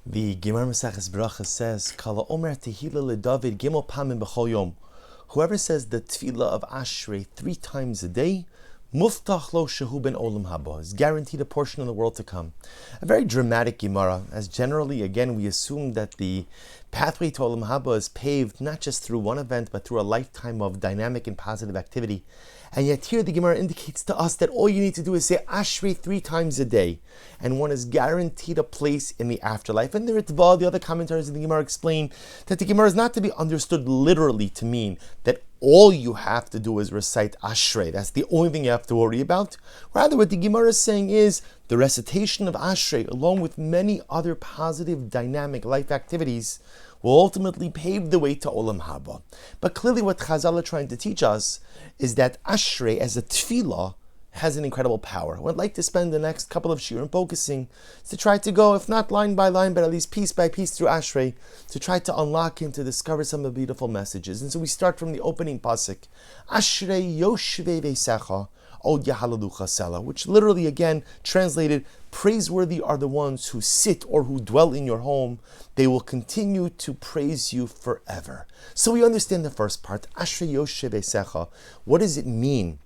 The Gemara Maseches Bracha says, "Kala Omer Tehila LeDavid Gimel Pamim B'Chol Yom." Whoever says the tefillah of Ashrei 3 times a day, Muftach Lo Shehu Ben Olam Haba, is guaranteed a portion in the world to come. A very dramatic Gemara, as generally, again, we assume that the pathway to Olam Haba is paved not just through one event, but through a lifetime of dynamic and positive activity. And yet here the Gemara indicates to us that all you need to do is say Ashrei 3 times a day, and one is guaranteed a place in the afterlife. And the Ritva, the other commentaries in the Gemara explain that the Gemara is not to be understood literally to mean that all you have to do is recite Ashrei. That's the only thing you have to worry about. Rather, what the Gemara is saying is the recitation of Ashrei, along with many other positive, dynamic life activities, will ultimately pave the way to Olam Haba. But clearly what Chazal are trying to teach us is that Ashrei as a tefillah has an incredible power. What I'd like to spend the next couple of shiurim focusing is to try to go, if not line by line, but at least piece by piece through Ashrei, to try to unlock and to discover some of the beautiful messages. And so we start from the opening pasuk, Ashrei Yoshvei Veisecha Od Yahalalucha Sela, which literally, again, translated, praiseworthy are the ones who sit or who dwell in your home. They will continue to praise you forever. So we understand the first part, Ashrei Yoshvei Veisecha. What does it mean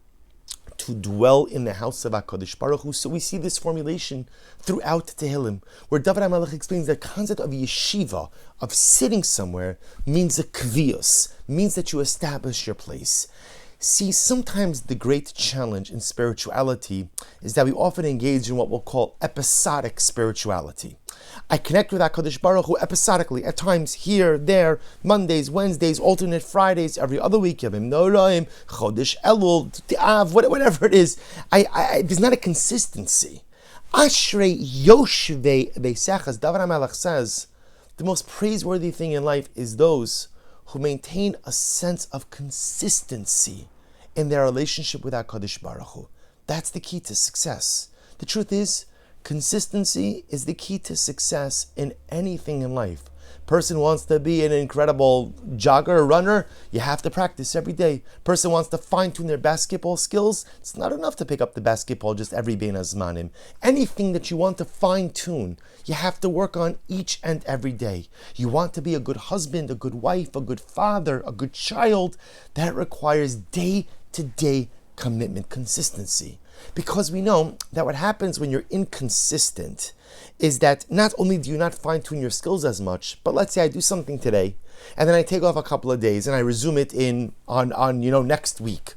to dwell in the house of HaKadosh Baruch Hu? So we see this formulation throughout Tehillim, where David HaMelech explains the concept of yeshiva, of sitting somewhere, means a kvius, means that you establish your place. See, sometimes the great challenge in spirituality is that we often engage in what we'll call episodic spirituality. I connect with HaKadosh Baruch Hu episodically, at times here, there, Mondays, Wednesdays, alternate Fridays, every other week, Yavim Noraim, Chodesh Elul, T'av, whatever it is. There's not a consistency. Ashrei Yoshvei Veisecha, as David HaMelech says, the most praiseworthy thing in life is those who maintain a sense of consistency in their relationship with HaKadosh Baruch Hu. That's the key to success. The truth is, consistency is the key to success in anything in life. Person wants to be an incredible jogger, runner, you have to practice every day. Person wants to fine-tune their basketball skills, it's not enough to pick up the basketball just every bein hazmanim. Anything that you want to fine-tune, you have to work on each and every day. You want to be a good husband, a good wife, a good father, a good child, that requires day-to-day commitment, consistency. Because we know that what happens when you're inconsistent is that not only do you not fine-tune your skills as much, but let's say I do something today, and then I take off a couple of days, and I resume it on next week.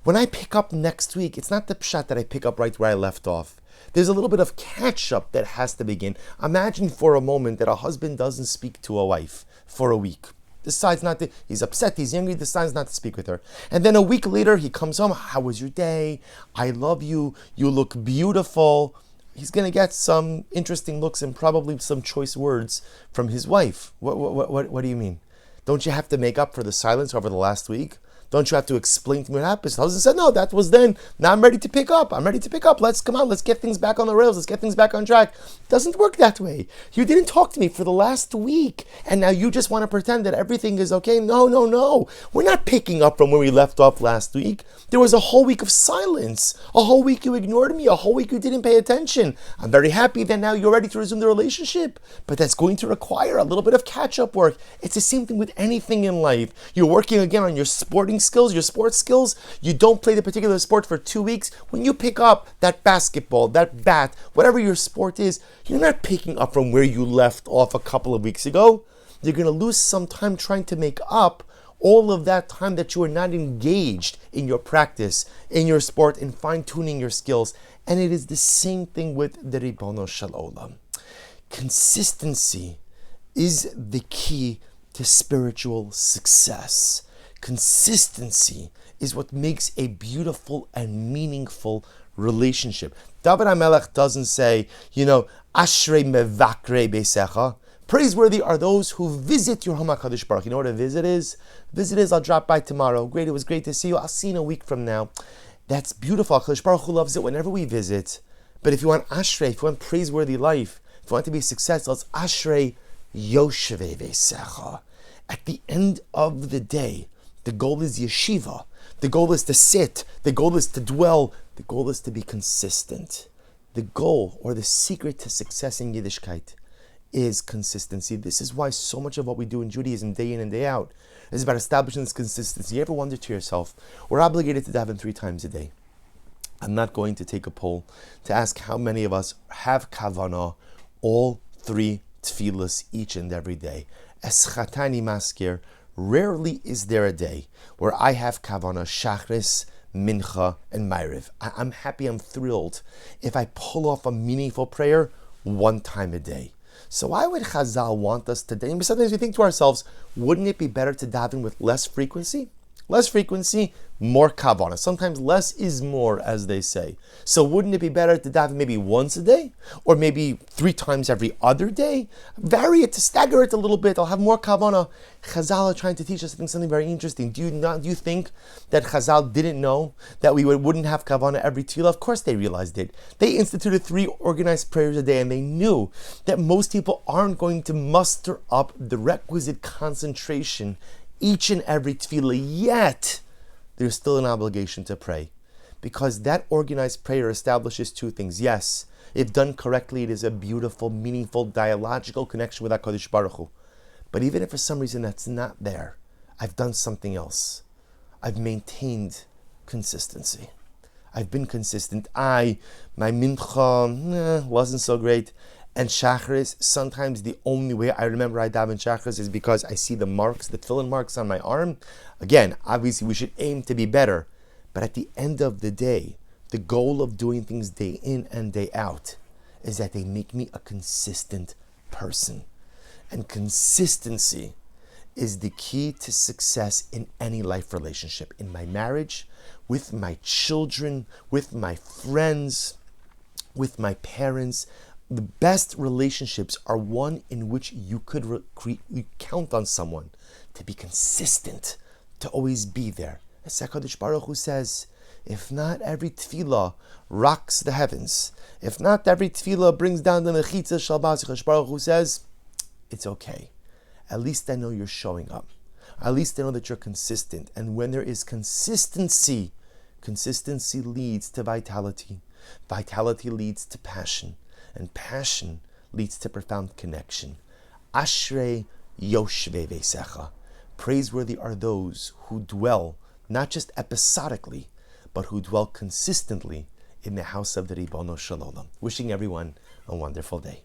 When I pick up next week, it's not the pshat that I pick up right where I left off. There's a little bit of catch-up that has to begin. Imagine for a moment that a husband doesn't speak to a wife for a week. Decides not to, he's upset, he's angry, decides not to speak with her. And then a week later, he comes home, how was your day? I love you, you look beautiful. He's going to get some interesting looks and probably some choice words from his wife. What do you mean? Don't you have to make up for the silence over the last week? Don't you have to explain to me what happened? The husband said, no, that was then. Now I'm ready to pick up. Let's come on. Let's get things back on the rails. Let's get things back on track. It doesn't work that way. You didn't talk to me for the last week, and now you just want to pretend that everything is okay. No. We're not picking up from where we left off last week. There was a whole week of silence. A whole week you ignored me. A whole week you didn't pay attention. I'm very happy that now you're ready to resume the relationship, but that's going to require a little bit of catch-up work. It's the same thing with anything in life. You're working again on your sporting skills, your sports skills. You don't play the particular sport for 2 weeks. When you pick up that basketball, that bat, whatever your sport is, you're not picking up from where you left off a couple of weeks ago. You're going to lose some time trying to make up all of that time that you are not engaged in your practice, in your sport, in fine-tuning your skills. And it is the same thing with the Ribono Shel Olam. Consistency is the key to spiritual success. Consistency is what makes a beautiful and meaningful relationship. David HaMelech doesn't say, Ashrei Mevakre Beisecha. Praiseworthy are those who visit your home HaKadosh Baruch. You know what a visit is? Visit is, I'll drop by tomorrow. Great, it was great to see you. I'll see you in a week from now. That's beautiful. HaKadosh Baruch Hu loves it whenever we visit. But if you want Ashrei, if you want praiseworthy life, if you want to be successful, it's Ashrei Yoshvei Veisecha. At the end of the day, the goal is yeshiva. The goal is to sit. The goal is to dwell. The goal is to be consistent. The goal or the secret to success in Yiddishkeit is consistency. This is why so much of what we do in Judaism, day in and day out, is about establishing this consistency. You ever wonder to yourself, we're obligated to daven 3 times a day. I'm not going to take a poll to ask how many of us have kavanah all 3 tefillas each and every day. Eschatani maskir, rarely is there a day where I have kavanah shachris, mincha, and ma'ariv. I'm happy, I'm thrilled if I pull off a meaningful prayer 1 time a day. So why would Chazal want us to daven? Sometimes we think to ourselves, wouldn't it be better to daven with less frequency? Less frequency, more kavanah. Sometimes less is more, as they say. So wouldn't it be better to daven maybe once a day? Or maybe 3 times every other day? Vary it, to stagger it a little bit. I'll have more kavanah. Chazal are trying to teach us, I think, something very interesting. Do you think that Chazal didn't know that we wouldn't have kavanah every tefillah? Of course they realized it. They instituted 3 organized prayers a day, and they knew that most people aren't going to muster up the requisite concentration each and every tefillah, yet there's still an obligation to pray, because that organized prayer establishes 2 things. Yes, if done correctly, it is a beautiful, meaningful, dialogical connection with HaKadosh Baruch Hu. But even if for some reason that's not there, I've done something else. I've maintained consistency. I've been consistent. My mincha wasn't so great. And Shachris, sometimes the only way I remember I daven Shachris is because I see the marks, the tefillin marks on my arm. Again, obviously we should aim to be better. But at the end of the day, the goal of doing things day in and day out is that they make me a consistent person. And consistency is the key to success in any life relationship. In my marriage, with my children, with my friends, with my parents. The best relationships are one in which you could count on someone to be consistent, to always be there. As HaKadosh Baruch Hu says, if not every tefillah rocks the heavens, if not every tefillah brings down the mechitza shalbas, HaKadosh Baruch Hu says, it's okay. At least I know you're showing up. At least I know that you're consistent. And when there is consistency, consistency leads to vitality. Vitality leads to passion. And passion leads to profound connection. Ashrei yoshvei veisecha. Praiseworthy are those who dwell, not just episodically, but who dwell consistently in the house of the Ribono Shel Olam. Wishing everyone a wonderful day.